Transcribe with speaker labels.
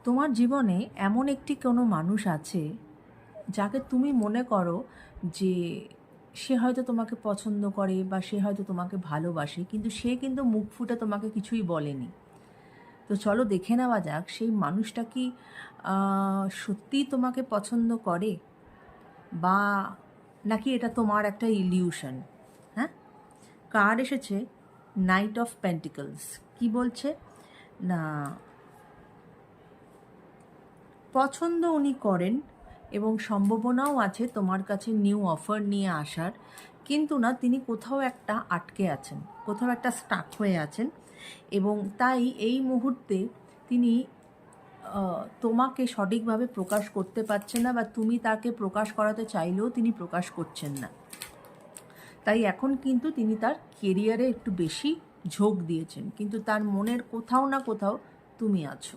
Speaker 1: তোমার জীবনে এমন একটি কোনো মানুষ আছে যাকে তুমি মনে করো যে সে হয়তো তোমাকে পছন্দ করে বা সে হয়তো তোমাকে ভালোবাসে, কিন্তু সে কিন্তু মুখ ফুটে তোমাকে কিছুই বলেনি। তো চলো দেখে নেওয়া যাক সেই মানুষটা কি সত্যিই তোমাকে পছন্দ করে, বা নাকি এটা তোমার একটা ইলিউশন। হ্যাঁ, কার্ড এসেছে নাইট অফ পেন্টিকলস। কি বলছে না, পছন্দ উনি করেন এবং সম্ভাবনাও আছে তোমার কাছে নিউ অফার নিয়ে আসার, কিন্তু না তিনি কোথাও একটা আটকে আছেন, কোথাও একটা স্টাক হয়ে আছেন, এবং তাই এই মুহূর্তে তিনি তোমাকে সঠিকভাবে প্রকাশ করতে পারছেন না, বা তুমি তাকে প্রকাশ করাতে চাইলেও তিনি প্রকাশ করছেন না। তাই এখন কিন্তু তিনি তার কেরিয়ারে একটু বেশি ঝোঁক দিয়েছেন, কিন্তু তার মনের কোথাও না কোথাও তুমি আছো।